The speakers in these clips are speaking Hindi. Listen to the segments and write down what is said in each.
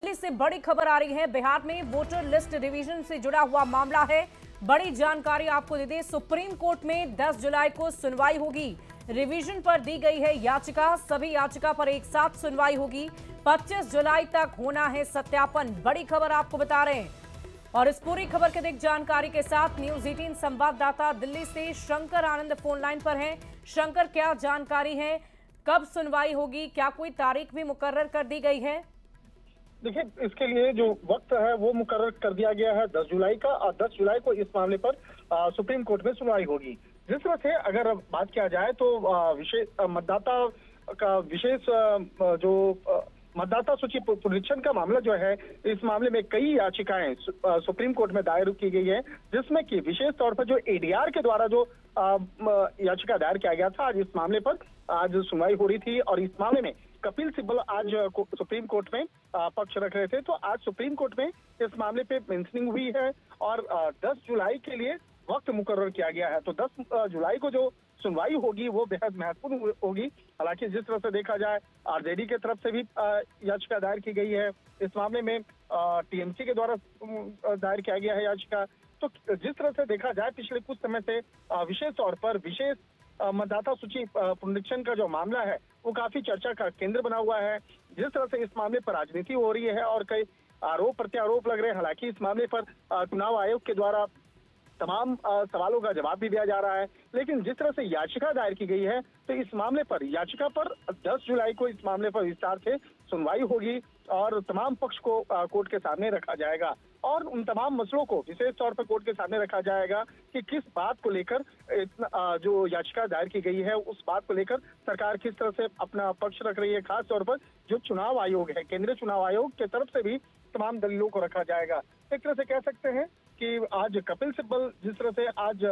दिल्ली से बड़ी खबर आ रही है। बिहार में वोटर लिस्ट रिवीजन से जुड़ा हुआ मामला है। बड़ी जानकारी आपको दे दें, सुप्रीम कोर्ट में 10 जुलाई को सुनवाई होगी। रिवीजन पर दी गई है याचिका, सभी याचिका पर एक साथ सुनवाई होगी। 25 जुलाई तक होना है सत्यापन। बड़ी खबर आपको बता रहे हैं और इस पूरी खबर के अधिक जानकारी के साथ न्यूज 18 संवाददाता दिल्ली से शंकर आनंद फोन लाइन पर हैं। शंकर, क्या जानकारी है, कब सुनवाई होगी, क्या कोई तारीख भी मुकर्रर कर दी गई है? देखिए, इसके लिए जो वक्त है वो मुकर्रर कर दिया गया है 10 जुलाई का, और 10 जुलाई को इस मामले पर सुप्रीम कोर्ट में सुनवाई होगी। जिस तरह से अगर बात किया जाए तो विशेष मतदाता का विशेष जो मतदाता सूची पुनरीक्षण का मामला जो है, इस मामले में कई याचिकाएं सुप्रीम कोर्ट में दायर की गई है, जिसमें कि विशेष तौर पर जो एडीआर के द्वारा जो याचिका दायर किया गया था, आज इस मामले पर आज सुनवाई हो रही थी। और इस मामले में कपिल सिब्बल आज सुप्रीम कोर्ट में पक्ष रख रहे थे, तो आज सुप्रीम कोर्ट में इस मामले पे मेंशनिंग हुई है और 10 जुलाई के लिए वक्त मुकर्रर किया गया है। तो 10 जुलाई को जो सुनवाई होगी वो बेहद महत्वपूर्ण होगी। हालांकि जिस तरह से देखा जाए, आरजेडी की तरफ से भी याचिका दायर की गई है इस मामले में, टीएमसी के द्वारा दायर किया गया है याचिका। तो जिस तरह से देखा जाए, पिछले कुछ समय से विशेष तौर पर विशेष मतदाता सूची पुनरीक्षण का जो मामला है वो काफी चर्चा का केंद्र बना हुआ है। जिस तरह से इस मामले पर राजनीति हो रही है और कई आरोप प्रत्यारोप लग रहे हैं। हालांकि इस मामले पर चुनाव आयोग के द्वारा तमाम सवालों का जवाब भी दिया जा रहा है, लेकिन जिस तरह से याचिका दायर की गई है, तो इस मामले पर याचिका पर 10 जुलाई को इस मामले पर विस्तार से सुनवाई होगी और तमाम पक्ष को कोर्ट के सामने रखा जाएगा और उन तमाम मसलों को विशेष तौर पर कोर्ट के सामने रखा जाएगा कि किस बात को लेकर जो याचिका दायर की गई है, उस बात को लेकर सरकार किस तरह से अपना पक्ष रख रही है। खास तौर पर जो चुनाव आयोग है, केंद्रीय चुनाव आयोग की तरफ से भी तमाम दलीलों को रखा जाएगा। एक तरह से कह सकते हैं कि आज कपिल सिब्बल जिस तरह से आज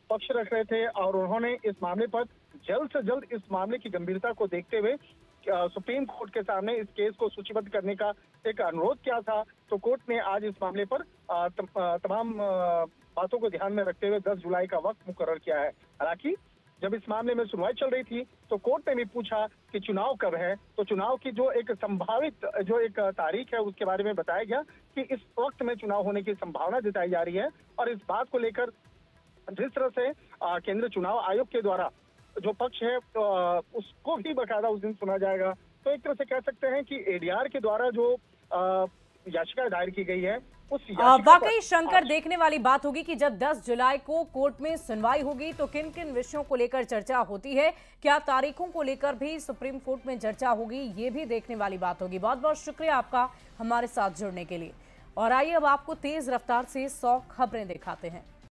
पक्ष रख रहे थे और उन्होंने इस मामले पर जल्द से जल्द इस मामले की गंभीरता को देखते हुए सुप्रीम कोर्ट के सामने इस केस को सूचीबद्ध करने का एक अनुरोध किया था, तो कोर्ट ने आज इस मामले पर तमाम बातों को ध्यान में रखते हुए 10 जुलाई का वक्त मुकर्रर किया है। हालांकि जब इस मामले में सुनवाई चल रही थी तो कोर्ट ने भी पूछा कि चुनाव कब है, तो चुनाव की जो एक संभावित जो एक तारीख है उसके बारे में बताया गया कि इस वक्त में चुनाव होने की संभावना जताई जा रही है। और इस बात को लेकर जिस तरह से केंद्रीय चुनाव आयोग के द्वारा जो पक्ष है उसको भी बकायदा उस दिन सुना जाएगा। तो एक तरह से कह सकते हैं कि एडीआर के द्वारा जो याचिका दायर की गई है उस वाकई शंकर, देखने वाली बात होगी कि जब 10 जुलाई को कोर्ट में सुनवाई होगी तो किन किन विषयों को लेकर चर्चा होती है, क्या तारीखों को लेकर भी सुप्रीम कोर्ट में चर्चा होगी, ये भी देखने वाली बात होगी। बहुत बहुत शुक्रिया आपका हमारे साथ जुड़ने के लिए। और आइए अब आपको तेज रफ्तार से 100 खबरें दिखाते हैं।